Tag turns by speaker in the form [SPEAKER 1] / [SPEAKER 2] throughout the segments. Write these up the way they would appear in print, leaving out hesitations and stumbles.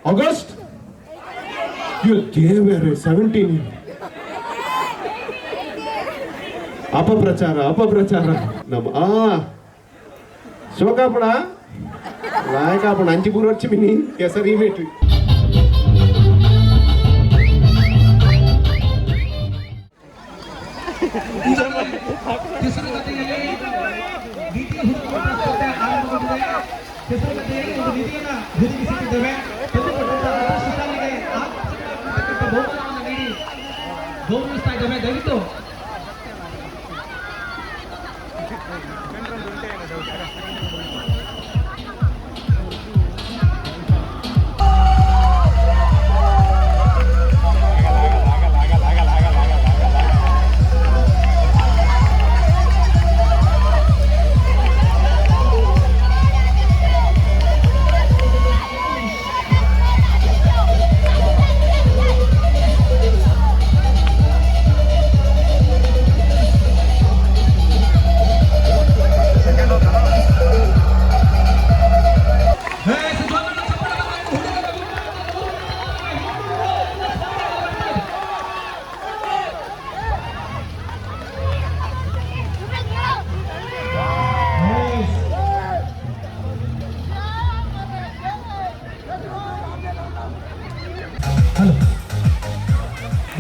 [SPEAKER 1] August ದೇವರೇ 17 ಅಪಪ್ರಚಾರ ನಮ್ಮ ಶೋಕಾಪಣ ನಾಯಕಾಪಣ ಅಂಚಿಪೂರ್ వచ్చి మిని కేసరి మేట్రి
[SPEAKER 2] ದಯವಿಟ್ಟು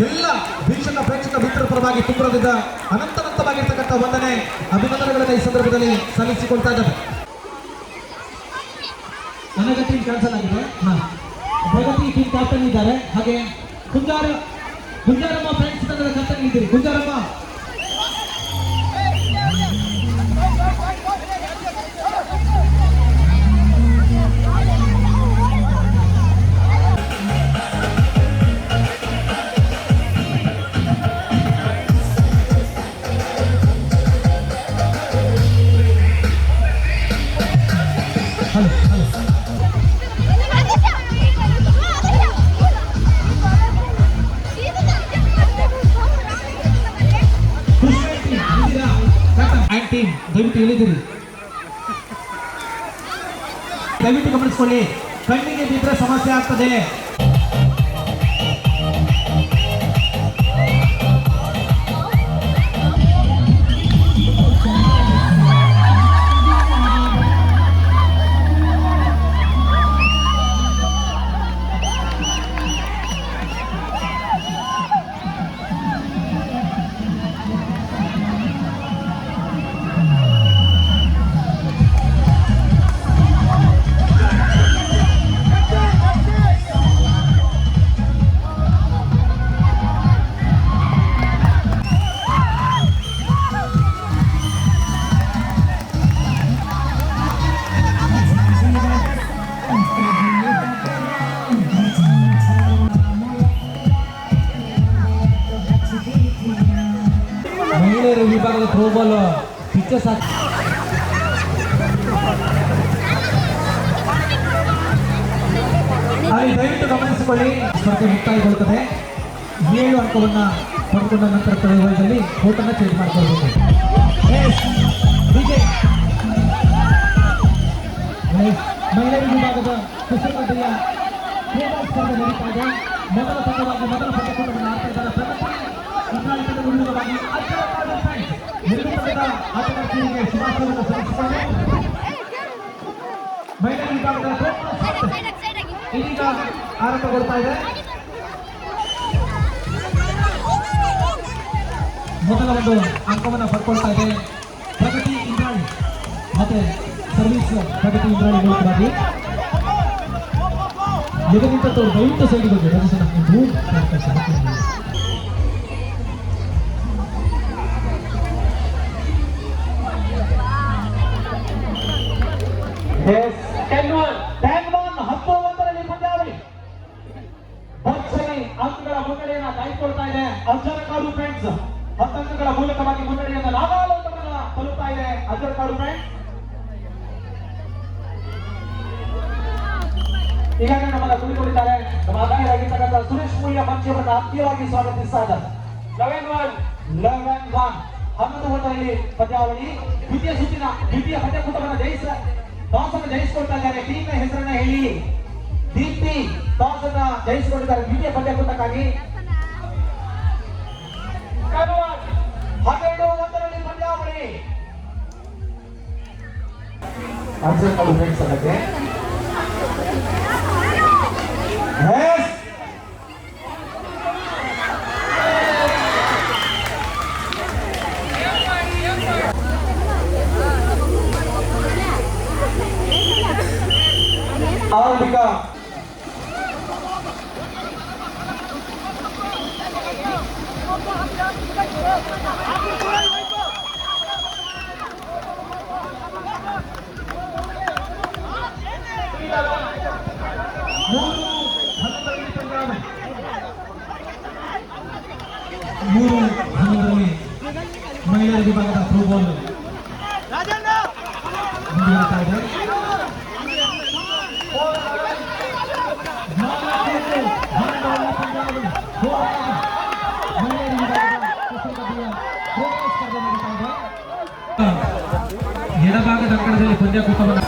[SPEAKER 2] ಎಲ್ಲ ವೀಕ್ಷಕ ಪ್ರೇಕ್ಷಕ ಮಿತ್ರರ ಪರವಾಗಿ ತುಂಬಿದ ಅನಂತವಾಗಿರ್ತಕ್ಕಂಥ ವಂದನೆ ಅಭಿನಂದನೆಗಳನ್ನು ಈ ಸಂದರ್ಭದಲ್ಲಿ ಸಲ್ಲಿಸಿಕೊಳ್ತಾ ಇದ್ದಾರೆ. ನನಗೆ ಟೀಮ್ ಕ್ಯಾನ್ಸಲ್ ಆಗಿದೆ. ಪ್ರಗತಿ ಟೀಮ್ ಕ್ಯಾಪ್ಟನ್ ಇದ್ದಾರೆ. ಹಾಗೆ ಗುಂಜಾರಮ್ಮ ಫ್ರೆಂಡ್ಸ್ ತಂಡದ ಕ್ಯಾಪ್ಟನ್ ಇದ್ದೀರಿ. ಗುಂಜಾರಮ್ಮ ದಯವಿಟ್ಟು ಹೇಳಿದಿರಿ, ದಯವಿಟ್ಟು ಗಮನಿಸಿಕೊಳ್ಳಿ. ಕಣ್ಣಿಗೆ ಬಿದ್ದರೆ ಸಮಸ್ಯೆ ಆಗ್ತದೆ. ವಿಭಾಗದ ಥ್ರೋಬಾಲ್ ಪಿಚ್ಚಸ್ ದಯವಿಟ್ಟು ಗಮನಿಸಿಕೊಳ್ಳಿ. ಸ್ಪರ್ಧೆ ಮುಕ್ತಾಯಗೊಳ್ಳುತ್ತದೆ. 7 ಅಂಕವನ್ನು ಪಡೆದುಕೊಂಡ ನಂತರ ಪ್ರಯೋಗದಲ್ಲಿ ಕೋಟನ್ನು ಚೇಂಜ್ ಮಾಡಿಕೊಳ್ಬೇಕು. ಮಹಿಳೆಯರ ವಿಭಾಗದ ಕುಶಲತೆಯ ಸ್ಪರ್ಧೆ ನಡೀತಾ ಇದೆ. ಮೊದಲ ಪಂದ್ಯವನ್ನು ಆಡ್ತಾ ಇದ್ದಾರೆ. ವಿರುದ್ಧವಾಗಿ ಆಟಗಾರ್ತಿಗೆ ಶುಭಾಶಯವನ್ನು ಸಲ್ಲಿಸಿದ್ದಾರೆ. ಮಹಿಳೆಯರ ವಿಭಾಗದ ಇದೀಗ ಆರಂಭಗೊಳ್ತಾ ಇದೆ. ಮೊದಲ ಒಂದು ಅಂಕವನ್ನು ಪಡ್ಕೊಳ್ತಾ ಇದೆ ಪ್ರಗತಿ ಇಂದ್ರಾಣಿ ಮತ್ತೆ ಸರ್ವಿಸ್ ಪ್ರಗತಿ ಇಂದ್ರಾಣಿ ಮೂಲಕವಾಗಿ ಎದುರಿನಿಂದ ದಯವಿಟ್ಟು ಸೈಡಿಗೆ ಅಂಕಗಳ ಮುನ್ನಡೆಯನ್ನು ಕಾಯ್ದುಕೊಳ್ತಾ ಇದೆ ಅಜ್ಜರಕಾಡು ಫ್ರೆಂಡ್ಸ್. 10 ಅಂಕಗಳ ಮೂಲಕವಾಗಿ ಮುನ್ನಡೆಯನ್ನು ಲಾಭಾಲೋಕವನ್ನು ತಲುಪ್ತಾ ಇದೆ ಅಜ್ಜರಕಾಡು ಫ್ರೆಂಡ್ಸ್. ಈಗಾಗಲೇ ನಮ್ಮನ್ನ ಕುಳಿತುಕೊಂಡಿದ್ದಾರೆ ನಮ್ಮ ಆದಾಯರಾಗಿರ್ತಕ್ಕಂಥ ಸುರೇಶ್ ಮೂಲ್ಯ ಮಂಚವನ್ನು ಆತ್ಮೀಯವಾಗಿ ಸ್ವಾಗತಿಸ್ತಾ ಇದ್ದಾರೆ. 11-1 11 ಓಟದಲ್ಲಿ ಪಂದ್ಯಾವಳಿ. ದ್ವಿತೀಯ ಪಂದ್ಯಕೂಟವನ್ನು ಟಾಸ್ ಅನ್ನು ಜಯಿಸಿಕೊಳ್ತಾ ಇದ್ದಾರೆ. ಟೀಮ್ನ ಹೆಸರನ್ನ ಹೇಳಿ. ದೀಪ್ತಿ ಟಾಸ್ ಅನ್ನ ಜಯಿಸಿಕೊಂಡಿದ್ದಾರೆ ದ್ವಿತೀಯ ಪಂದ್ಯಾಕೂಟಕ್ಕಾಗಿ. 12-1 ಪಂದ್ಯಾವಳಿ. ಅರ್ಜುನ್ ಫ್ರೆಂಡ್ಸ್ ಅದಕ್ಕೆ ಆರಂಭಿಕ
[SPEAKER 3] ಮೂರು ಹಂತದಲ್ಲಿ ಮಹಿಳೆಯರ ವಿಭಾಗದ ಥ್ರೋಬಾಲ್ ಮುಂದುವರಿತಾ ಇದೆ. ಎಡಭಾಗದ ಅಂಕಣದಲ್ಲಿ ಪಂದ್ಯಾಕೂಟವನ್ನು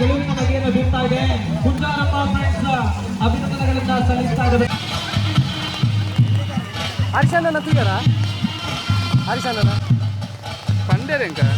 [SPEAKER 3] ಗೆಲುವಿನ ನಗೆಯನ್ನು ಬೀರ್ತಾ ಇದೆ. ಕುಂಜಾರಪ್ಪ ಫ್ರೆಂಡ್ಸ್ ಅಭಿನಂದನೆಗಳಿಂದ ಸಲ್ಲಿಸ್ತಾ ಇದ್ದಾರೆ.
[SPEAKER 4] హరిశాందన్న తీయరా హరిశాందన్న పండేది ఇంకా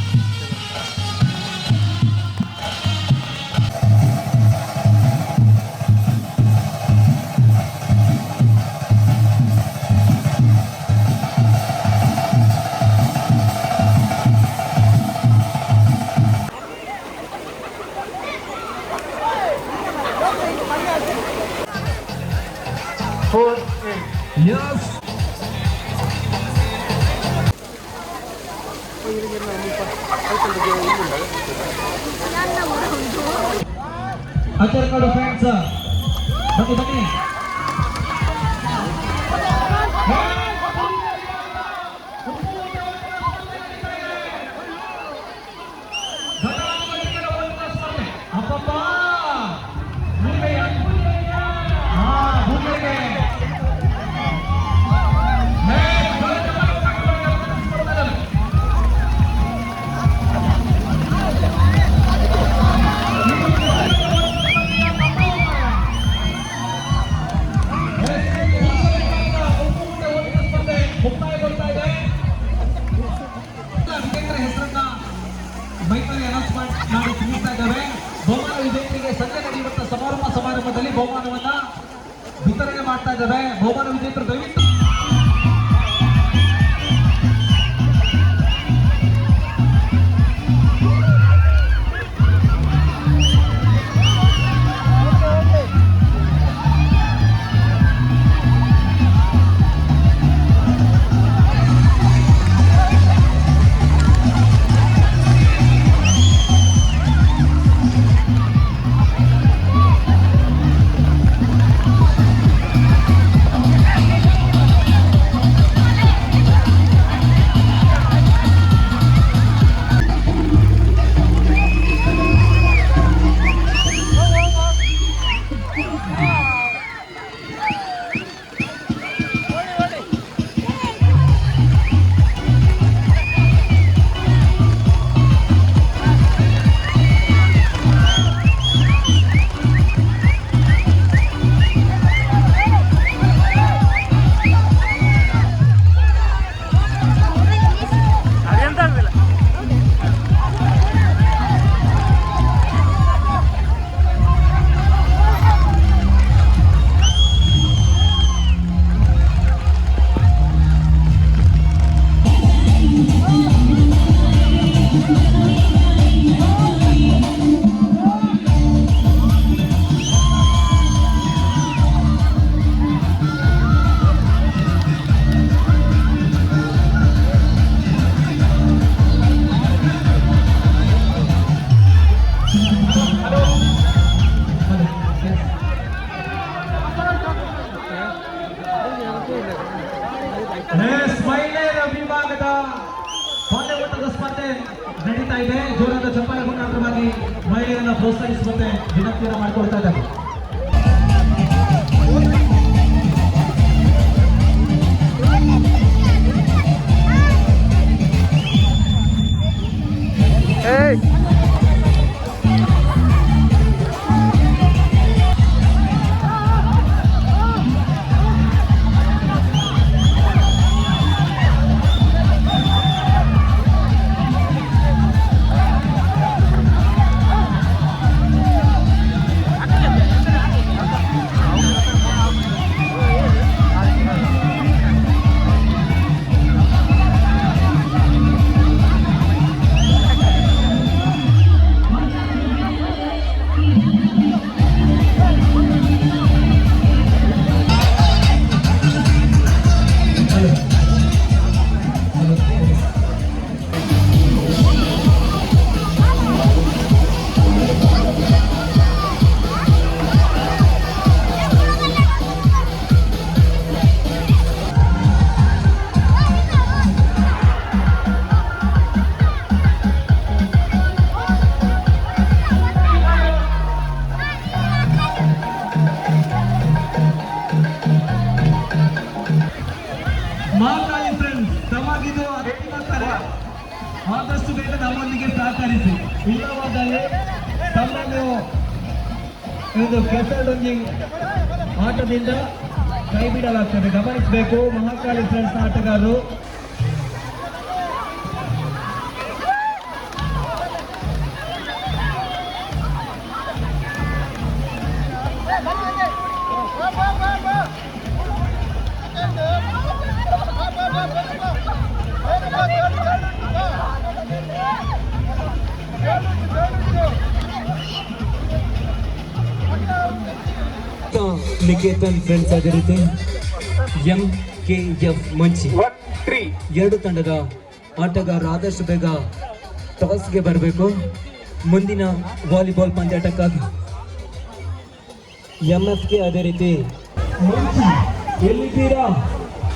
[SPEAKER 3] Yes. ಅಚ್ಚರ್ಕಾಡು ಫ್ರೆಂಡ್ಸ್ ಬನ್ನಿ ಬನ್ನಿ. ಅಪ್ಪಪ್ಪ ಮೈತ್ರಿ ಅನೌನ್ಸ್ಮೆಂಟ್ ಮಾಡಿ ತಿಳಿಸ್ತಾ ಇದ್ದಾವೆ. ಬಹುಮಾನ ವಿಜೇತರಿಗೆ ಸಂಜೆ ನಡೆಯುವಂತಹ ಸಮಾರಂಭದಲ್ಲಿ ಬಹುಮಾನವನ್ನ ವಿತರಣೆ ಮಾಡ್ತಾ ಇದ್ದಾವೆ. ಬಹುಮಾನ ವಿಜೇತರು ದಯವಿಟ್ಟು ಕ್ರೀಡೆಯನ್ನ ಪ್ರೋತ್ಸಾಹಿಸುವಂತೆ ವಿನಂತಿಯನ್ನು ಮಾಡಿಕೊಳ್ತಾ ಇದ್ದಾರೆ. ಮಹಾಕಾಳಿ ಫ್ರೆಂಡ್ಸ್ ತಮಗಿದು ಅಂತಿಮ ಕರೆ. ಆದಷ್ಟು ಬೇಗ ನಮ್ಮೊಂದಿಗೆ ಸಹಕರಿಸಿ, ಇಲ್ಲವಾದಲ್ಲಿ ತಮ್ಮನ್ನು ಇದು ಕೆಸರಡೊಂದಿಗೆ ಆಟದಿಂದ ಕೈ ಬಿಡಲಾಗ್ತದೆ, ಗಮನಿಸಬೇಕು ಮಹಾಕಾಳಿ ಫ್ರೆಂಡ್ಸ್ ಆಟಗಾರರು.
[SPEAKER 5] ನಿಕೇತನ್ ಫ್ರೆಂಡ್ಸ್ ಅದೇ ರೀತಿ MKF ಮಂಚಿ ಎರಡು ತಂಡದ ಆಟಗಾರರು ಆದಷ್ಟು ಬೇಗ ಟಾಸ್ಗೆ ಬರಬೇಕು. ಮುಂದಿನ ವಾಲಿಬಾಲ್ ಪಂದ್ಯಾಟಕ್ಕಾಗಿ MFK ಅದೇ ರೀತಿ ಮಂಚಿ ಎಲ್ಲಿದ್ದೀರಾ?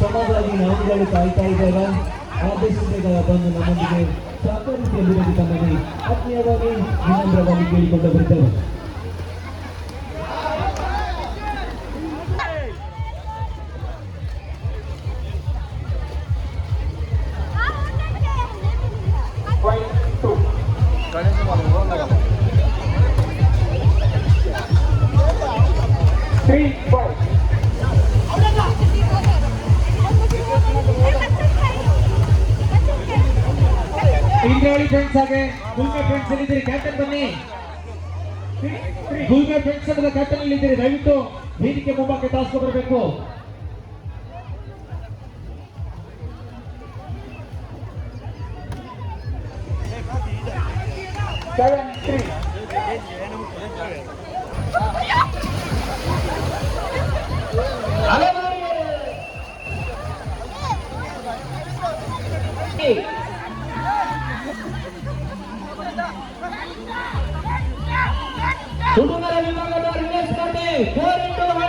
[SPEAKER 5] ಸಮಾಜವಾಗಿ ನಾವುಗಳು ಕಾಯ್ತಾ ಇದ್ದಾರೆ. ಆದಷ್ಟು ಬೇಗ ಬಂದು ನಮ್ಮೊಂದಿಗೆ ಸಹಕರಿಸಿ ತಮಗೆ ಆತ್ಮೀಯವಾಗಿ ವಿನಮ್ರವಾಗಿ ಕೇಳಿಕೊಂಡು ಬರುತ್ತೇವೆ.
[SPEAKER 3] ಇಂದ್ರಾಳಿ ಫ್ರೆಂಡ್ಸ್ ಹಾಗೆ ಗುಲ್ಮೆ ಫ್ರೆಂಡ್ಸ್ ಇಲ್ಲಿದ್ದೀರಿ, ಕ್ಯಾಪ್ಟನ್ ಬನ್ನಿ. ಗುಲ್ಮೆ ಫ್ರೆಂಡ್ಸ್ ಅನ್ನೋದ ಕ್ಯಾಪ್ಟನ್ ಇಲ್ಲಿದ್ದೀರಿ, ದಯವಿಟ್ಟು ವೇದಿಕೆ ಮುಂಭಾಗಕ್ಕೆ ಟಾಸ್ಕ್ ಬರಬೇಕು. ಹುಡುಗರ ವಿಭಾಗದ ರಿಲೇ ಸ್ಪರ್ಧೆ 4x100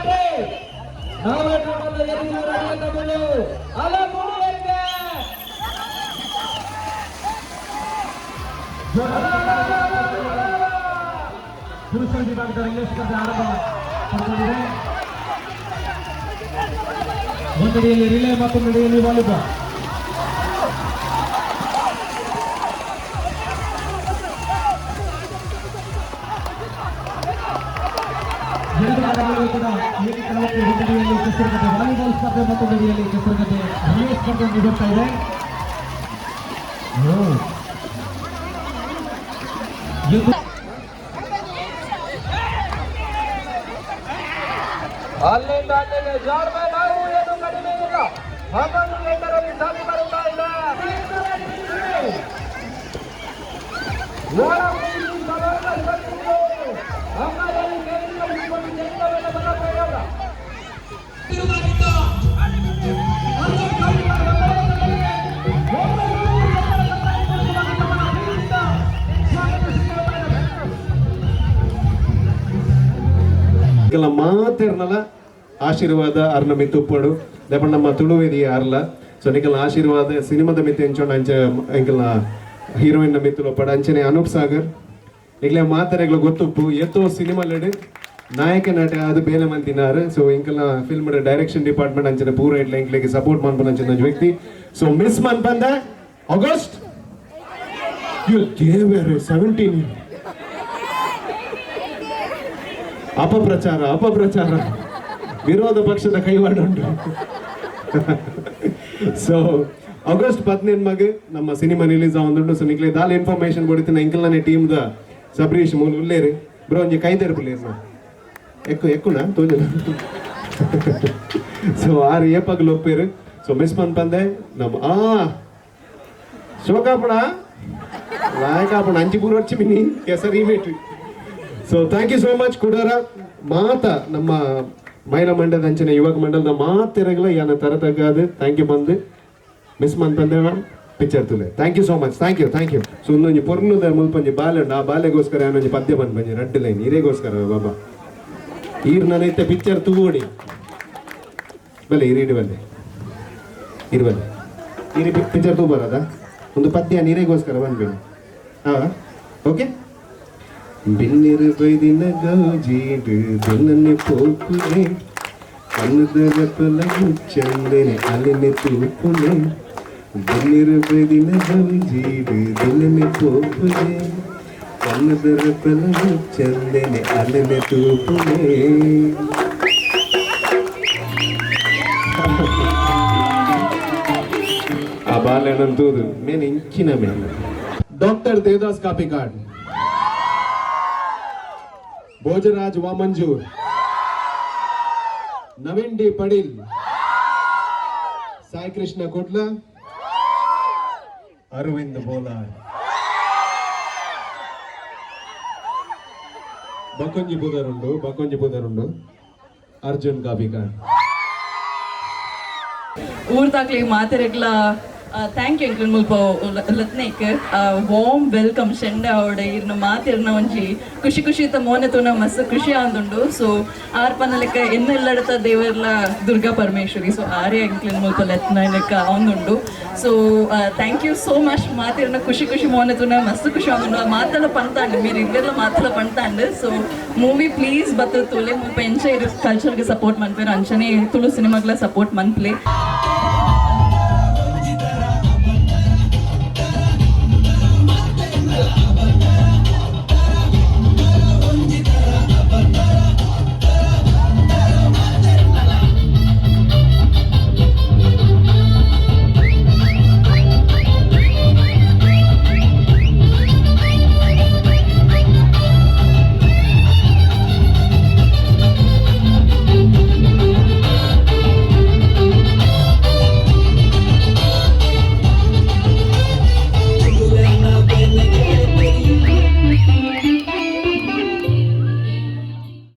[SPEAKER 3] ಪುರುಷರ ವಿಭಾಗದ ರಿಲೇ ಸ್ಪರ್ಧೆ ಆರಂಭಗೊಂಡಿದೆ. ಒಂದೆಡೆಯಲ್ಲಿ ರಿಲೇ ಮತ್ತೊಂದೆಡೆಯಲ್ಲಿ ವಾಲಿಬಾಲ್. ಎರಡು ತಂಡಗಳು ಕೂಡ ಏಕಕಾಲಕ್ಕೆ ಒಂದೆಡೆಯಲ್ಲಿ ಕೆಸರುಗಟ್ಟೆ ವಾಲಿಬಾಲ್ ಸ್ಪರ್ಧೆ ಮತ್ತೊಂದೆಡೆಯಲ್ಲಿ ಕೆಸರುಗಟ್ಟೆ ರಿಲೇ ಸ್ಪರ್ಧೆ ನಡೆಯುತ್ತಾ ಇದೆ. ಅಲ್ಲಿಂದ ಅಲ್ಲಿಗೆ ಜಾರ್ಮೆ ನಾವು ಏನು ಕಡಿಮೆ ಇಲ್ಲ, ಹಾಗಾಗಿ ಎಲ್ಲರಲ್ಲಿ ಸಾಧಿ ಬರುತ್ತಾ ಇಲ್ಲ.
[SPEAKER 1] ಮಾತಿರ್ನಲ್ಲ ಆಶೀರ್ವಾದ ಅರ್ನ ಮಿತ್ತುಪ್ಪಡು ದೆಪಂಡ ನಮ್ಮ ತುಳುವೇದಿ ಅರ್ಲ ಸೊ ನಿಕಲ್ನ ಆಶೀರ್ವಾದ ಸಿನಿಮಾದ ಮಿತ್ತು ಎಂಚೋಂಡು ಅಂಚೆ ಎಂಕಲ್ನ ಹೀರೋಯಿನ್ ಮಿತ್ತುಲು ಪಡ ಅಂಚನೆ ಅನೂಪ್ ಸಾಗರ್ ಈಗಲೇ ಮಾತಾರೆಗಳು ಗೊತ್ತುಪ್ಪು ಎತ್ತೋ ಸಿನಿಮಾಲಡು ನಾಯಕ ನಟ ಅದು ಬೇಲೆ ಮಂತಿನಾರು ಸೊ ಇಂಕಲ್ಲ ಫಿಲ್ಮ್ ಡೈರೆಕ್ಷನ್ ಡಿಪಾರ್ಟ್ಮೆಂಟ್ ಅಂಚಿನ ಪೂರ ಇಡ್ಲ ಇಂಕ್ಲಿಗೆ ಸಪೋರ್ಟ್ ಮಾಡ್ಬೋದು ಅಂಚಿನ ವ್ಯಕ್ತಿ ಸೊ ಮಿಸ್ ಮನ್ಪಂದ ಆಗಸ್ಟ್ ಯು ದೇವರೇ 17 ಅಪಪ್ರಚಾರ ವಿರೋಧ ಪಕ್ಷದ ಕೈವಾಡ ಉಂಟು ಸೊ ಆಗಸ್ಟ್ 15 ಮಗ ನಮ್ಮ ಸಿನಿಮಾ ರಿಲೀಸ್ ಆಗುಂಡು ಸೊ ನಿಕ್ಲೆ ದಾಲ್ ಇನ್ಫಾರ್ಮೇಶನ್ ಕೊಡ್ತೀನಿ ಇಂಕಲ್ನೇ ಟೀಮ್ ದ ಸಬ್ರೀಶ್ ಮೂಲ ಉಲ್ಲೇರಿ ಬ್ರೋ ಒಂಜಿ ಕೈದೇರ್ ಬಿಲ್ಲೇರು ఎక్కునా తోజన సో ఆరు ఏ పగలు ఒప్పారు సో మిస్ మన్పందే ನಮ್ಮ ಶೋಕಾಪುಣ ರಾಯಕಾಪುಣ ಅಂಚಿಪೂರ್ వచ్చి మిని కేసరి మేట్ so thank you so much ಕುಡರ ಮಾತ ನಮ್ಮ ಮಹಿಳಾ ಮಂಡಲದ ಅಂಚಿನ ಯುವಕ ಮಂಡಲದ ಮಾತಿರಗಲ ಯಾನ ತರತಗಾದ ಥ್ಯಾಂಕ್ ಯು ಬಂದು ಮಿಸ್ ಮನ್ಪಂದೆ ಪಿಕ್ಚರ್ ತುಲೆ thank you so much thank you so ಇನ್ನೊಂದು ಪೊರ್ನುದ ಮುಲ್ಪಂಜಿ ಬಾಲೆ ಆ ಬಾಲೆಗೋಸ್ಕರ ಏನೊಂದು ಪದ್ಯ ಬಂದ್ಬಂಜಿ ರೆಡ್ ಲೈನ್ ಇರೇಗೋಸ್ಕರ ಬಾಬಾ ಈರ್ ನನೈತೆ ಪಿಕ್ಚರ್ ತಗೋಡಿ ಬಲೆ ಇರಿ ಬಲ್ಲೆ ಇರ್ಬಲ್ಲೆ ಇರಿ ಪಿಕ್ಚರ್ ತೂ ಬರೋದಾ ಒಂದು ಪದ್ಯ ನೀರೇಗೋಸ್ಕರ ಬಂದ್ಬೇಡ ಓಕೆ ಬಿನ್ನಿರು ಬೈದಿನ ಗೌಜೀಡು ಬೆನ್ನನ್ನೆ ಪೋಪುನೆ ಕಣ್ಣದ ಪಲ ಮುಚ್ಚಂದೇನೆ ಅಲ್ಲಿನೆ ತೂಪುನೆ ಬಿನ್ನಿರು ಬೈದಿನ ಗೌಜೀಡು ಬೆನ್ನನ್ನೆ ಪೋಪುನೆ ಕಣ್ಣದ ಪಲ ಮುಚ್ಚಂದೇನೆ ಅಲ್ಲಿನೆ ತೂಪುನೆ ಆ ಬಾಲ್ಯನಂತೂದು ಮೇನ್ ಇಂಚಿನ ಮೇಲೆ ಡಾಕ್ಟರ್ ದೇವದಾಸ್ ಕಾಪಿಕಾಡ್ ಭೋಜರಾಜ್ ವಾಮಂಜೂರ್ ನವೀನ್ ಡಿ ಪಡೀಲ್ ಸಾಯಿ ಕೃಷ್ಣ ಕೊಡ್ಲ ಅರವಿಂದ್ ಬೋಲಾರ್ ಬಕೊಂಜಿ ಬುದರುಂಡು ಅರ್ಜುನ್ ಕಾಪಿಕಾಡ್
[SPEAKER 6] ಊರ್ದಾಗ್ಲಿಗೆ ಮಾತಿರಗ್ಲ ಥ್ಯಾಂಕ್ ಯು ಎಂಕ್ಲು ಮುಲ್ಪ ಲತ್ನೇಕ್ ವಾರ್ಮ್ ವೆಲ್ಕಮ್ ಶೆಂಡ ಅವಡೆ ಇರ್ನ ಮಾತಿರ್ನ ಒಂಜಿ ಖುಷಿ ಮೋನೆ ತೂನ ಮಸ್ತ್ ಖುಷಿ ಆಂದುಂಡು ಸೊ ಆರ್ ಪನ ಲೆಕ್ಕ ಎನ್ನ ಇಲ್ಲಡತ ದೇವರ್ಲ ದುರ್ಗಾ ಪರಮೇಶ್ವರಿ ಸೊ ಆರೇ ಎಂಕ್ಲು ಮುಲ್ಪ ಲತ್ನ ಲೆಕ್ಕ ಆಂದುಂಡು so thank you so much ಮಾತಿರ್ನ ಖುಷಿ ಮೋನೆ ತೂನ ಮಸ್ತ್ ಖುಷಿ ಆಂದುಂಡು ಮಾತಲ್ಲ ಪಂತಾಂಡು మీరు ఇద్దరు మాతల పంటాండు సో మూవీ ప్లీజ్ బతు తోలే ముప్పై ఎంచ కల్చర్కి సపోర్ట్ మన్పేరు అంచనే తులు సినిమాగ్ల సపోర్ట్ మన్ప్లే